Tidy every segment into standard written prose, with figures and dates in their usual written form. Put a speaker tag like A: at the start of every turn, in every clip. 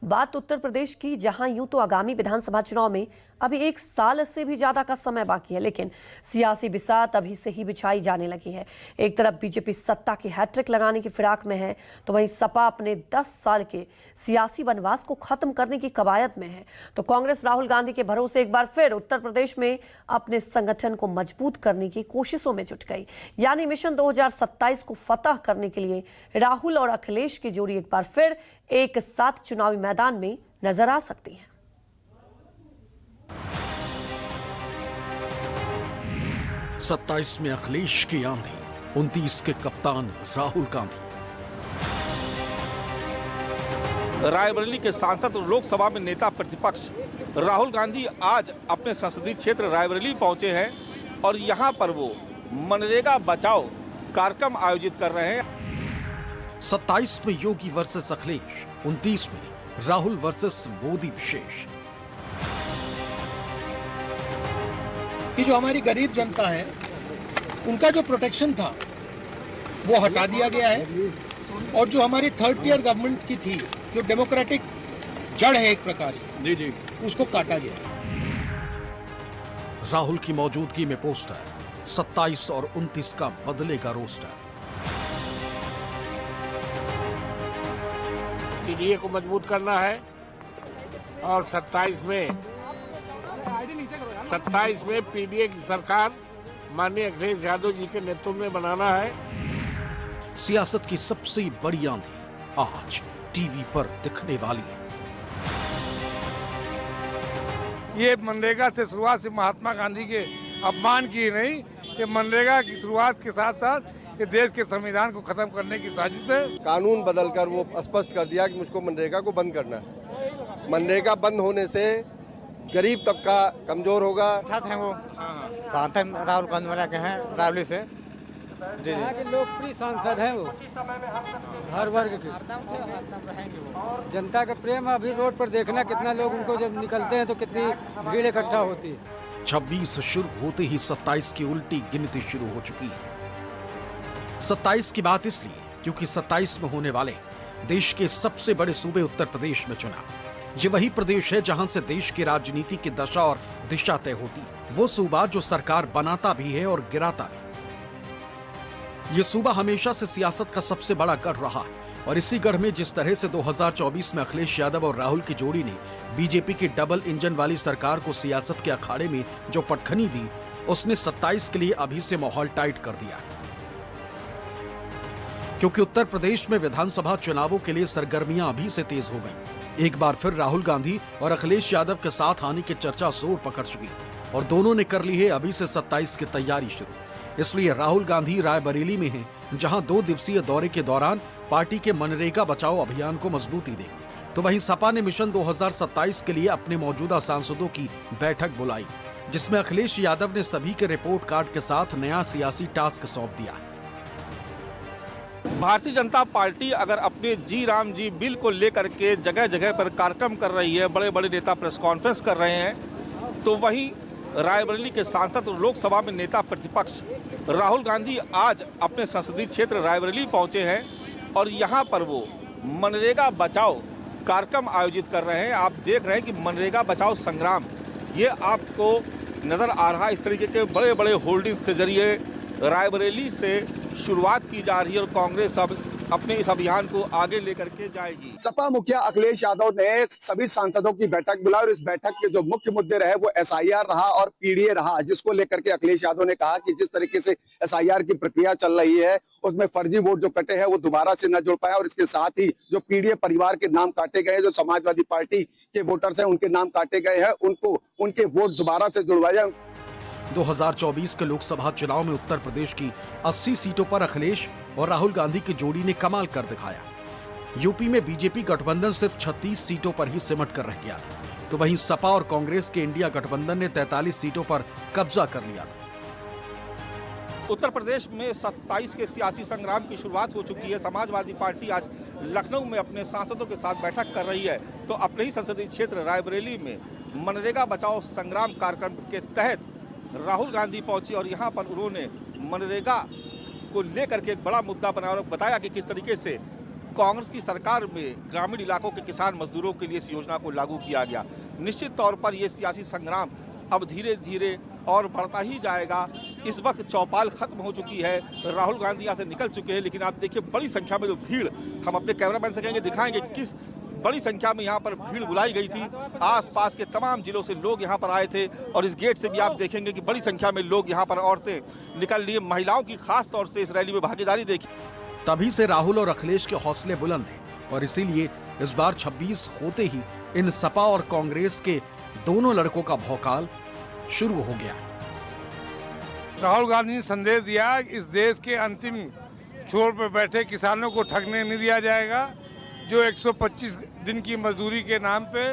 A: बात उत्तर प्रदेश की, जहां यूं तो आगामी विधानसभा चुनाव में अभी 1 साल से भी ज्यादा का समय बाकी है, लेकिन सियासी बिसात अभी से ही बिछाई जाने लगी है। एक तरफ बीजेपी सत्ता की हैट्रिक लगाने की फिराक में है, तो वहीं सपा अपने 10 साल के सियासी वनवास को खत्म करने की कवायद में है। तो कांग्रेस राहुल गांधी के भरोसे एक बार फिर उत्तर प्रदेश में अपने संगठन को मजबूत करने की कोशिशों में जुट गई। यानी मिशन 2027 को फतह करने के लिए राहुल और अखिलेश की जोड़ी एक बार फिर एक साथ चुनावी मैदान में नजर आ सकती है।
B: 27 में अखिलेश की आंधी, 29 के कप्तान राहुल गांधी।
C: रायबरेली के सांसद और लोकसभा में नेता प्रतिपक्ष राहुल गांधी आज अपने संसदीय क्षेत्र रायबरेली पहुंचे हैं और यहां पर वो मनरेगा बचाओ कार्यक्रम आयोजित कर रहे हैं।
B: 27 में योगी वर्सेस अखिलेश, 29 में राहुल वर्सेस मोदी विशेष।
D: कि जो हमारी गरीब जनता है उनका जो प्रोटेक्शन था वो हटा दिया गया है और जो हमारी थर्ड टियर गवर्नमेंट की थी, जो डेमोक्रेटिक जड़ है एक प्रकार से, जी उसको काटा गया।
B: राहुल की मौजूदगी में पोस्टर, 27 और 29 का बदलेगा रोस्टर।
E: पीडीए को मजबूत करना है और 27 में पीडीए की सरकार माननीय अखिलेश यादव जी के नेतृत्व में बनाना है।
B: सियासत की सबसे बड़ी आंधी आज टीवी पर दिखने वाली है।
F: ये मनरेगा से शुरुआत से महात्मा गांधी के अपमान की नहीं, ये मनरेगा की शुरुआत के साथ साथ ये देश के संविधान को खत्म करने की साजिश है।
G: कानून बदलकर वो स्पष्ट कर दिया कि मुझको मनरेगा को बंद करना है। मनरेगा बंद होने से गरीब तबका कमजोर होगा।
H: साथ हैं वो सांसद राहुल गांधी वाला के हैं रावली से, जी
I: यहाँ के लोकप्रिय सांसद हैं, वो हर वर्ग के जनता का प्रेम। अभी रोड पर देखना कितना लोग उनको जब निकलते हैं तो कितनी भीड़ इकट्ठा होती है।
B: 26 शुरू होते ही 27 की उल्टी गिनती शुरू हो चुकी है। 27 की बात इसलिए क्योंकि 27 में होने वाले देश के सबसे बड़े सूबे उत्तर प्रदेश में चुनाव, ये वही प्रदेश है जहां से देश की राजनीति की दशा और दिशा तय होती है। वो सूबा जो सरकार बनाता भी है और गिराता भी। ये सूबा हमेशा से सियासत का सबसे बड़ा गढ़ रहा है और इसी गढ़ में जिस तरह से 2024 में अखिलेश यादव और राहुल की जोड़ी ने बीजेपी की डबल इंजन वाली सरकार को सियासत के अखाड़े में जो पटखनी दी, उसने 27 के लिए अभी से माहौल टाइट कर दिया। क्योंकि उत्तर प्रदेश में विधानसभा चुनावों के लिए सरगर्मियां अभी से तेज हो गईं। एक बार फिर राहुल गांधी और अखिलेश यादव के साथ आने की चर्चा जोर पकड़ चुकी और दोनों ने कर ली है अभी से 27 की तैयारी शुरू। इसलिए राहुल गांधी रायबरेली में हैं, जहां 2 दिवसीय दौरे के दौरान पार्टी के मनरेगा बचाओ अभियान को मजबूती देंगे। तो वहीं सपा ने मिशन 2027 के लिए अपने मौजूदा सांसदों की बैठक बुलाई, जिसमें अखिलेश यादव ने सभी के रिपोर्ट कार्ड के साथ नया सियासी टास्क सौंप दिया।
C: भारतीय जनता पार्टी अगर अपने जी राम जी बिल को लेकर के जगह जगह पर कार्यक्रम कर रही है, बड़े बड़े नेता प्रेस कॉन्फ्रेंस कर रहे हैं, तो वहीं रायबरेली के सांसद और लोकसभा में नेता प्रतिपक्ष राहुल गांधी आज अपने संसदीय क्षेत्र रायबरेली पहुंचे हैं और यहां पर वो मनरेगा बचाओ कार्यक्रम आयोजित कर रहे हैं। आप देख रहे हैं कि मनरेगा बचाओ संग्राम, ये आपको नजर आ रहा है। इस तरीके के बड़े बड़े होर्डिंग्स के जरिए रायबरेली से शुरुआत की जा रही है और कांग्रेस अब अपने इस अभियान को आगे लेकर के जाएगी।
J: सपा मुखिया अखिलेश यादव ने सभी सांसदों की बैठक बुलाई और इस बैठक के जो मुख्य मुद्दे रहे वो एसआईआर रहा और पीडीए रहा, जिसको लेकर के अखिलेश यादव ने कहा कि जिस तरीके से एसआईआर की प्रक्रिया चल रही है उसमें फर्जी वोट जो कटे हैं वो दोबारा से न जुड़ पाए और इसके साथ ही जो पीडीए परिवार के नाम काटे गए, जो समाजवादी पार्टी के वोटर्स हैं उनके नाम काटे गए हैं, उनको उनके वोट दोबारा से जुड़वाए जाए।
B: 2024 के लोकसभा चुनाव में उत्तर प्रदेश की 80 सीटों पर अखिलेश और राहुल गांधी की जोड़ी ने कमाल कर दिखाया। यूपी में बीजेपी गठबंधन सिर्फ 36 सीटों पर ही सिमट कर रह गया था, तो वहीं सपा और कांग्रेस के इंडिया गठबंधन ने 43 सीटों पर कब्जा कर लिया था।
C: उत्तर प्रदेश में 27 के सियासी संग्राम की शुरुआत हो चुकी है। समाजवादी पार्टी आज लखनऊ में अपने सांसदों के साथ बैठक कर रही है, तो अपने ही संसदीय क्षेत्र रायबरेली में मनरेगा बचाओ संग्राम कार्यक्रम के तहत राहुल गांधी पहुंचे और यहां पर उन्होंने मनरेगा को लेकर के एक बड़ा मुद्दा बनाया और बताया कि किस तरीके से कांग्रेस की सरकार में ग्रामीण इलाकों के किसान मजदूरों के लिए इस योजना को लागू किया गया। निश्चित तौर पर यह सियासी संग्राम अब धीरे धीरे और बढ़ता ही जाएगा। इस वक्त चौपाल खत्म हो चुकी है, राहुल गांधी यहाँ से निकल चुके हैं, लेकिन आप देखिए बड़ी संख्या में जो भीड़, हम अपने कैमरामैन से कहेंगे दिखाएंगे किस बड़ी संख्या में यहाँ पर भीड़ बुलाई गई थी। आसपास के तमाम जिलों से लोग यहाँ पर आए थे और इस गेट से भी आप देखेंगे कि बड़ी संख्या में लोग यहाँ पर, औरतें निकल रही, महिलाओं की खास तौर से इस रैली में भागीदारी देखी।
B: तभी से राहुल और अखिलेश के हौसले बुलंद हैं और इसीलिए इस बार 26 होते ही इन सपा और कांग्रेस के दोनों लड़कों का भौकाल शुरू हो गया।
F: राहुल गांधी ने संदेश दिया कि इस देश के अंतिम छोर पर बैठे किसानों को ठगने नहीं दिया जाएगा। जो 125 दिन की मजदूरी के नाम पे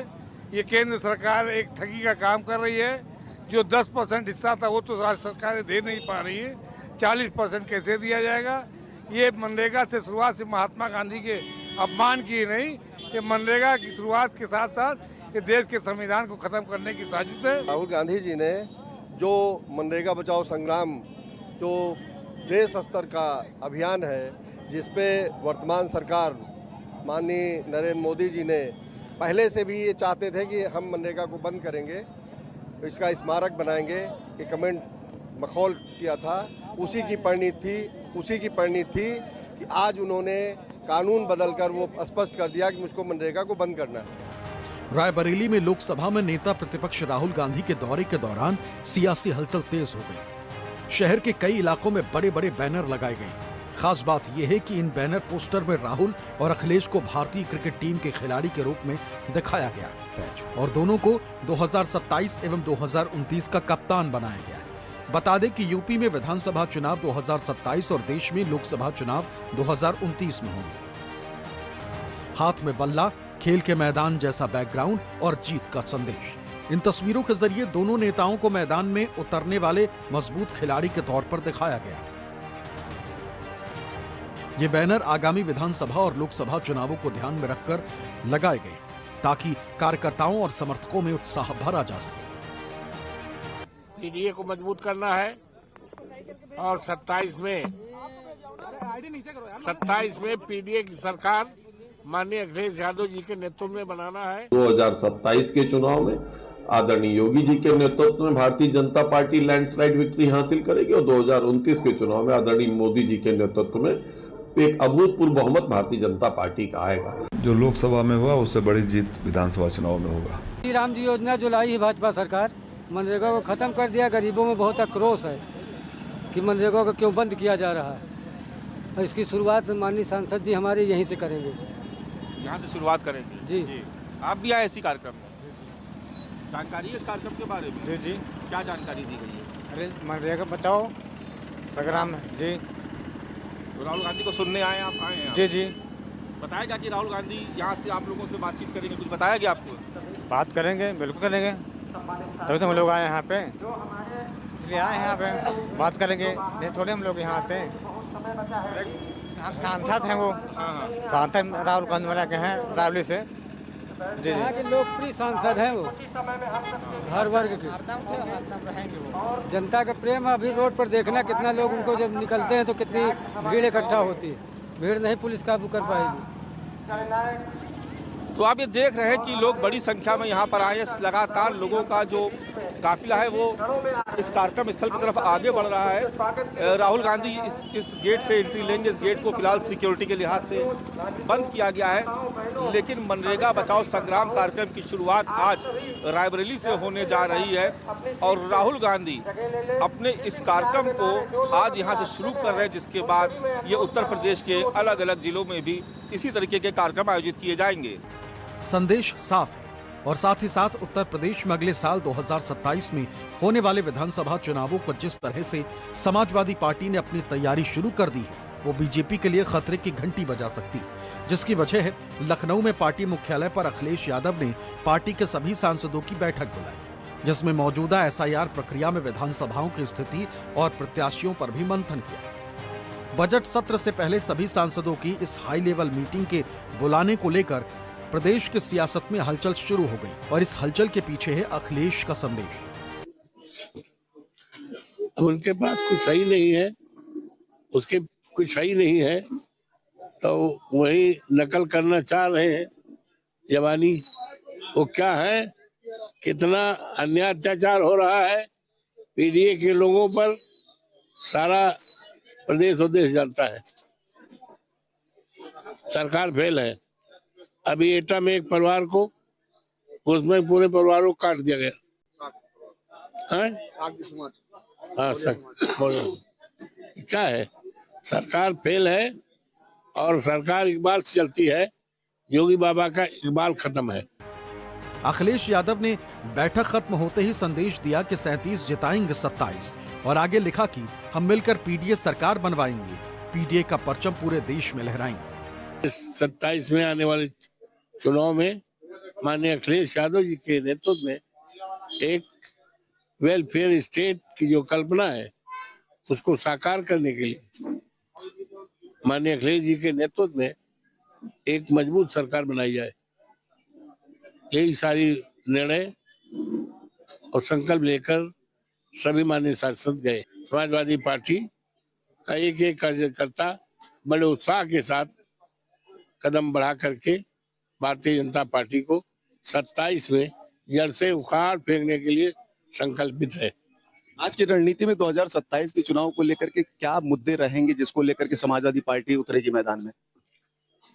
F: ये केंद्र सरकार एक ठगी का काम कर रही है। जो 10% हिस्सा था वो तो राज्य सरकारें दे नहीं पा रही है, 40% कैसे दिया जाएगा? ये मनरेगा से शुरुआत से महात्मा गांधी के अपमान की नहीं, ये मनरेगा की शुरुआत के साथ साथ ये देश के संविधान को खत्म करने की साजिश है।
G: राहुल गांधी जी ने जो मनरेगा बचाओ संग्राम, जो देश स्तर का अभियान है, जिसपे वर्तमान सरकार माननीय नरेंद्र मोदी जी ने पहले से भी ये चाहते थे कि हम मनरेगा को बंद करेंगे, इसका स्मारक बनाएंगे, ये कमेंट मखौल किया था, उसी की परिणति थी कि आज उन्होंने कानून बदलकर वो स्पष्ट कर दिया कि मुझको मनरेगा को बंद करना है।
B: रायबरेली में लोकसभा में नेता प्रतिपक्ष राहुल गांधी के दौरे के दौरान सियासी हलचल तेज हो गई। शहर के कई इलाकों में बड़े बड़े बैनर लगाए गए। खास बात यह है कि इन बैनर पोस्टर में राहुल और अखिलेश को भारतीय क्रिकेट टीम के खिलाड़ी के रूप में दिखाया गया और दोनों को 2027 एवं 2029 का कप्तान बनाया गया। बता दें कि यूपी में विधानसभा चुनाव 2027 और देश में लोकसभा चुनाव 2029 में होंगे। हाथ में बल्ला, खेल के मैदान जैसा बैकग्राउंड और जीत का संदेश। इन तस्वीरों के जरिए दोनों नेताओं को मैदान में उतरने वाले मजबूत खिलाड़ी के तौर पर दिखाया गया। ये बैनर आगामी विधानसभा और लोकसभा चुनावों को ध्यान में रखकर लगाए गए ताकि कार्यकर्ताओं और समर्थकों में उत्साह भरा जा सके।
E: पीडीए को मजबूत करना है और 27 में पीडीए की सरकार माननीय अखिलेश यादव जी के नेतृत्व में बनाना है।
K: 2027 के चुनाव में आदरणीय योगी जी के नेतृत्व में Bharatiya Janata party landslide victory हासिल करेगी और 2029 के चुनाव में आदरणीय मोदी जी के नेतृत्व में एक अभूतपूर्व बहुमत भारतीय जनता पार्टी का आएगा।
L: जो लोकसभा में हुआ उससे बड़ी जीत विधानसभा चुनाव में होगा।
I: श्री राम जी योजना जो लाई है भाजपा सरकार, मनरेगा को खत्म कर दिया। गरीबों में बहुत आक्रोश है कि मनरेगा को क्यों बंद किया जा रहा है और इसकी शुरुआत माननीय सांसद जी हमारे यहीं से करेंगे।
C: यहाँ से शुरुआत करेंगे
I: जी।
C: आप भी आए इसी कार्यक्रम में, जानकारी है इस कार्यक्रम के बारे में?
H: जी।
C: क्या जानकारी दी गई है?
H: अरे मनरेगा बचाओ संग्राम जी।
C: राहुल गांधी को सुनने आए आप? आए हैं
H: जी।
C: बताया गया कि राहुल गांधी यहाँ से आप लोगों से बातचीत करेंगे, कुछ बताया गया आपको?
H: बात करेंगे, बिल्कुल करेंगे, तभी तो हम लोग आए यहाँ पे, इसलिए आए यहाँ पे बात करेंगे। नहीं थोड़े हम लोग यहाँ आते हैं। सांसद हैं वो, सांसद राहुल गांधी वाला के हैं रावली से जी।
I: यहाँ के लोकप्रिय सांसद हैं वो, हर वर्ग के। जनता का प्रेम अभी रोड पर देखना कितना लोग उनको जब निकलते हैं तो कितनी भीड़ इकट्ठा होती है। भीड़ नहीं पुलिस काबू कर पाएगी।
C: तो आप ये देख रहे हैं कि लोग बड़ी संख्या में यहाँ पर आए हैं। लगातार लोगों का जो काफिला है वो इस कार्यक्रम स्थल की तरफ आगे बढ़ रहा है। राहुल गांधी इस गेट से एंट्री लेंगे। इस गेट को फिलहाल सिक्योरिटी के लिहाज से बंद किया गया है, लेकिन मनरेगा बचाओ संग्राम कार्यक्रम की शुरुआत आज रायबरेली से होने जा रही है और राहुल गांधी अपने इस कार्यक्रम को आज यहाँ से शुरू कर रहे हैं, जिसके बाद ये उत्तर प्रदेश के अलग अलग जिलों में भी इसी तरीके के कार्यक्रम आयोजित किए जाएंगे।
B: संदेश साफ है और साथ ही साथ उत्तर प्रदेश में अगले साल 2027 में होने वाले विधानसभा चुनावों को जिस तरह से समाजवादी पार्टी ने अपनी तैयारी शुरू कर दी है वो बीजेपी के लिए खतरे की घंटी बजा सकती है, जिसकी वजह है लखनऊ में पार्टी मुख्यालय पर अखिलेश यादव ने पार्टी के सभी सांसदों की बैठक बुलाई, जिसमें मौजूदा एसआईआर प्रक्रिया में विधानसभाओं की स्थिति और प्रत्याशियों पर भी मंथन किया। बजट सत्र से पहले सभी सांसदों की इस हाई लेवल मीटिंग के बुलाने को लेकर प्रदेश की सियासत में हलचल शुरू हो गई और इस हलचल के पीछे है अखिलेश का संदेश।
E: उनके पास कुछ सही नहीं है, उसके कुछ सही नहीं है तो वही नकल करना चाह रहे हैं। जवानी वो क्या है, कितना अन्याय अत्याचार हो रहा है पीडीए के लोगों पर, सारा प्रदेश उद्देश्य जानता है। सरकार फेल है। अभी एटा में एक परिवार को, उसमें पूरे परिवार को काट दिया गया है? हाँ सर, क्या है, सरकार फेल है और सरकार इकबाल से चलती है। योगी बाबा का इकबाल खत्म है।
B: अखिलेश यादव ने बैठक खत्म होते ही संदेश दिया कि 37 जिताएंगे 27 और आगे लिखा कि हम मिलकर पीडीए सरकार बनवाएंगे, पीडीए का परचम पूरे देश में लहराएंगे।
E: इस 27 में आने वाले चुनाव में माननीय अखिलेश यादव जी के नेतृत्व में एक वेलफेयर स्टेट की जो कल्पना है उसको साकार करने के लिए माननीय अखिलेश जी के नेतृत्व में एक मजबूत सरकार बनाई जाए, यही सारी निर्णय और संकल्प लेकर सभी माननीय सांसद गए। समाजवादी पार्टी का एक एक कार्यकर्ता बड़े उत्साह के साथ कदम बढ़ा करके भारतीय जनता पार्टी को 27 में जड़ से उखाड़ फेंकने के लिए संकल्पित है।
J: आज की रणनीति में 2027 के चुनाव को लेकर के क्या मुद्दे रहेंगे जिसको लेकर के समाजवादी पार्टी उतरेगी मैदान में?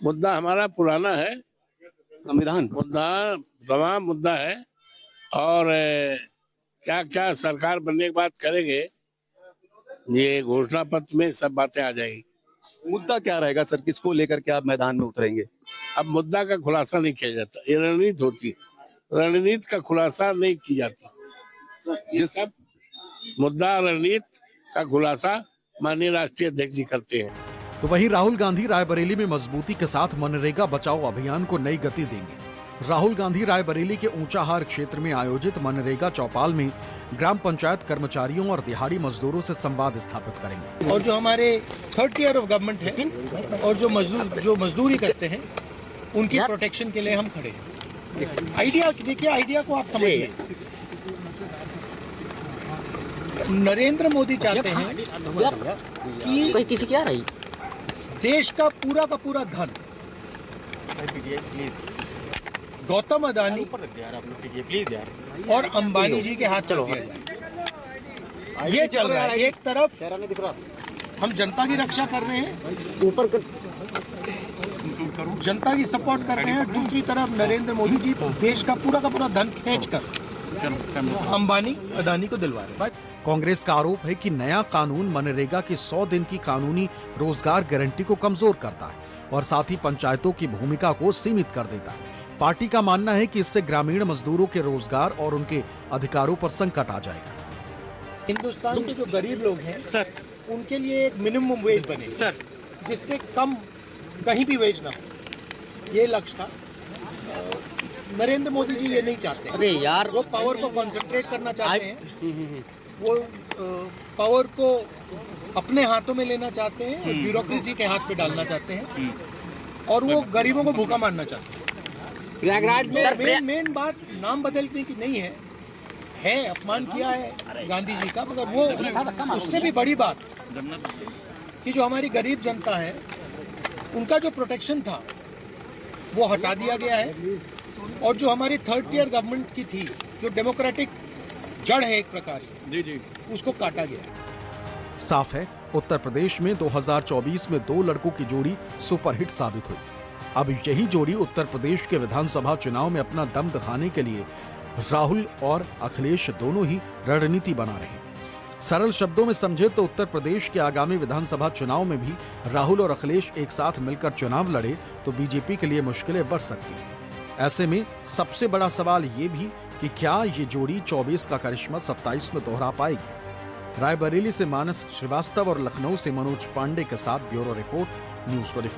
E: मुद्दा हमारा पुराना है,
J: संविधान
E: तमाम मुद्दा है और क्या क्या सरकार बनने के बाद करेंगे, ये घोषणा पत्र में सब बातें आ जाएगी।
J: मुद्दा क्या रहेगा सर, किसको लेकर के आप मैदान में उतरेंगे?
E: अब मुद्दा का खुलासा नहीं किया जाता, ये रणनीति होती है, रणनीति का खुलासा नहीं की जाती। ये सब मुद्दा रणनीति का खुलासा माननीय राष्ट्रीय अध्यक्ष जी करते हैं।
B: तो वहीं राहुल गांधी रायबरेली में मजबूती के साथ मनरेगा बचाओ अभियान को नई गति देंगे। राहुल गांधी रायबरेली के ऊंचाहार क्षेत्र में आयोजित मनरेगा चौपाल में ग्राम पंचायत कर्मचारियों और दिहाड़ी मजदूरों से संवाद स्थापित करेंगे।
D: और जो हमारे थर्ड टियर ऑफ गवर्नमेंट है और जो मजदूरी करते हैं उनकी प्रोटेक्शन के लिए हम खड़े हैं। आइडिया देखिए, आइडिया को आप समझिए। नरेंद्र मोदी चाहते हैं कि
M: किसी क्या रही
D: देश का पूरा धन गौतम अदानी और अंबानी जी के हाथ चल दिया जाए। ये चल रहा है। एक तरफ हम जनता की रक्षा कर रहे हैं, ऊपर जनता की सपोर्ट कर रहे हैं, दूसरी तरफ नरेंद्र मोदी जी देश का पूरा धन खींचकर अंबानी अदानी को दिलवा रहे हैं।
B: कांग्रेस का आरोप है कि नया कानून मनरेगा की 100 दिन की कानूनी रोजगार गारंटी को कमजोर करता है और साथ ही पंचायतों की भूमिका को सीमित कर देता है। पार्टी का मानना है कि इससे ग्रामीण मजदूरों के रोजगार और उनके अधिकारों पर संकट आ जाएगा।
D: हिंदुस्तान के जो गरीब लोग हैं सर, उनके लिए एक मिनिमम वेज बने सर, जिससे कम कहीं भी वेज ना हो, ये लक्ष्य था। नरेंद्र मोदी जी ये नहीं चाहते।
M: अरे यार,
D: वो पावर को कॉन्सेंट्रेट करना चाहते हैं, वो पावर को अपने हाथों में लेना चाहते हैं, ब्यूरोक्रेसी के हाथ पे डालना चाहते हैं और वो गरीबों को भूखा मारना चाहते हैं।
M: प्रयागराज में
D: मेन बात नाम बदलने की नहीं है अपमान किया है गांधी जी का, मगर वो उससे भी बड़ी बात कि जो हमारी गरीब जनता है उनका जो प्रोटेक्शन था वो हटा दिया गया है और जो हमारी थर्ड टियर गवर्नमेंट की थी, जो डेमोक्रेटिक जड़ है एक प्रकार से, उसको काटा गया।
B: साफ है, उत्तर प्रदेश में 2024 में 2 लड़कों की जोड़ी सुपरहिट साबित हुई। अब यही जोड़ी उत्तर प्रदेश के विधानसभा चुनाव में अपना दम दिखाने के लिए राहुल और अखिलेश दोनों ही रणनीति बना रहे हैं। सरल शब्दों में समझे तो उत्तर प्रदेश के आगामी विधानसभा चुनाव में भी राहुल और अखिलेश एक साथ मिलकर चुनाव लड़े तो बीजेपी के लिए मुश्किलें बढ़ सकती हैं। ऐसे में सबसे बड़ा सवाल ये भी कि क्या ये जोड़ी 24 का करिश्मा 27 में दोहरा पाएगी। रायबरेली से मानस श्रीवास्तव और लखनऊ से मनोज पांडे के साथ ब्यूरो रिपोर्ट, न्यूज़ 24।